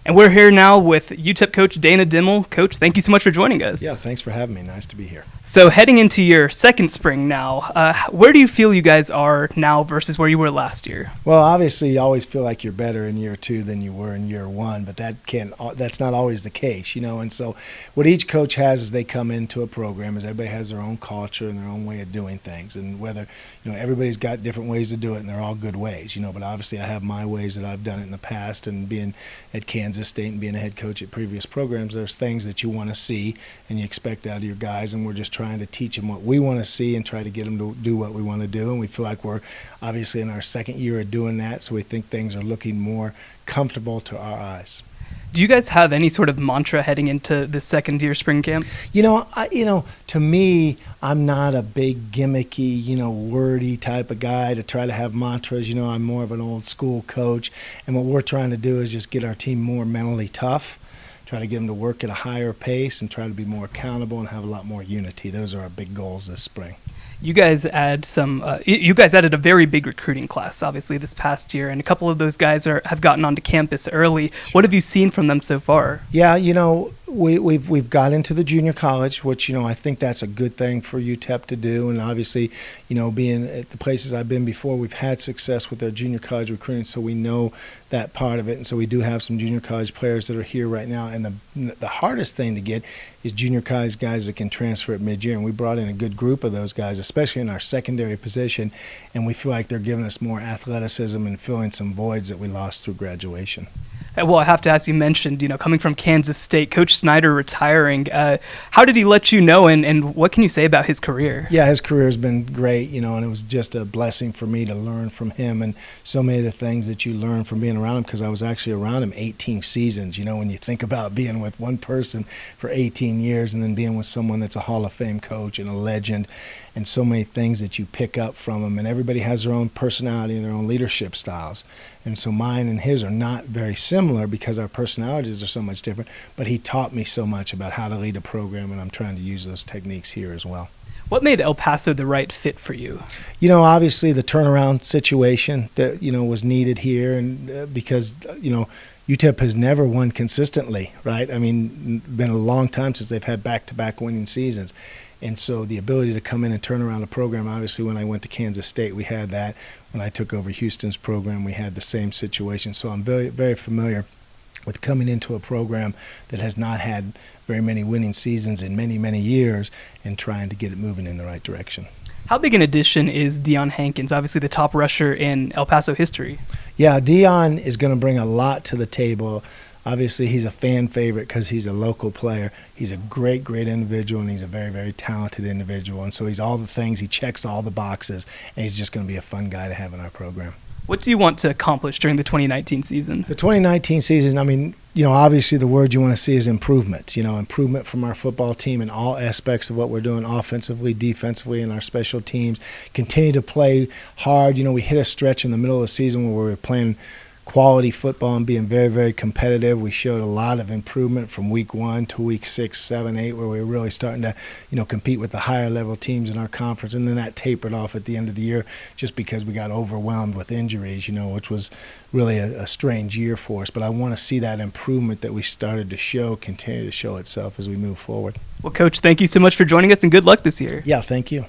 And we're here now with UTEP coach Dana Dimel. Coach, thank you so much for joining us. Yeah, thanks for having me. Nice to be here. So heading into your second spring now, where do you feel you guys are now versus where you were last year? Well, obviously, you always feel like you're better in year two than you were in year one, but that's not always the case, And so what each coach has as they come into a program is everybody has their own culture and their own way of doing things, and whether everybody's got different ways to do it, and they're all good ways, But obviously, I have my ways that I've done it in the past, and being at Kansas State and being a head coach at previous programs, there's things that you want to see and you expect out of your guys, and we're just trying to teach them what we want to see and try to get them to do what we want to do. And we feel like we're obviously in our second year of doing that, so we think things are looking more comfortable to our eyes. Do you guys have any sort of mantra heading into the second year spring camp? To me, I'm not a big gimmicky, wordy type of guy to try to have mantras. I'm more of an old school coach, and what we're trying to do is just get our team more mentally tough, try to get them to work at a higher pace, and try to be more accountable and have a lot more unity. Those are our big goals this spring. You guys added a very big recruiting class, obviously, this past year, and a couple of those guys have gotten onto campus early. Sure. What have you seen from them so far? Yeah, we've got into the junior college, which I think that's a good thing for UTEP to do, and obviously, being at the places I've been before, we've had success with our junior college recruiting, so we know that part of it, and so we do have some junior college players that are here right now. And the hardest thing to get is junior college guys that can transfer at mid-year, and we brought in a good group of those guys, especially in our secondary position, and we feel like they're giving us more athleticism and filling some voids that we lost through graduation. Well, I have to ask, you mentioned, coming from Kansas State, Coach Snyder retiring. How did he let you know, and what can you say about his career? Yeah, his career has been great, and it was just a blessing for me to learn from him and so many of the things that you learn from being around him, because I was actually around him 18 seasons. When you think about being with one person for 18 years and then being with someone that's a Hall of Fame coach and a legend, and so many things that you pick up from him, and everybody has their own personality and their own leadership styles. And so mine and his are not very similar because our personalities are so much different, but he taught me so much about how to lead a program, and I'm trying to use those techniques here as well. What made El Paso the right fit for you? Obviously the turnaround situation that, was needed here, and because, UTEP has never won consistently, right? I mean, been a long time since they've had back-to-back winning seasons. And so the ability to come in and turn around a program, obviously when I went to Kansas State, we had that. When I took over Houston's program, we had the same situation. So I'm very, very familiar with coming into a program that has not had very many winning seasons in many, many years and trying to get it moving in the right direction. How big an addition is Dion Hankins, obviously the top rusher in El Paso history? Yeah, Dion is going to bring a lot to the table. Obviously, he's a fan favorite because he's a local player. He's a great, great individual, and he's a very, very talented individual. And so he's all the things. He checks all the boxes, and he's just going to be a fun guy to have in our program. What do you want to accomplish during the 2019 season? The 2019 season, obviously the word you want to see is improvement. Improvement from our football team in all aspects of what we're doing offensively, defensively, and our special teams. Continue to play hard. We hit a stretch in the middle of the season where we were playing quality football and being very, very competitive. We showed a lot of improvement from week 1 to week 6, 7, 8, where we were really starting to, compete with the higher level teams in our conference. And then that tapered off at the end of the year just because we got overwhelmed with injuries, which was really a strange year for us. But I want to see that improvement that we started to show continue to show itself as we move forward. Well, Coach, thank you so much for joining us, and good luck this year. Yeah, thank you.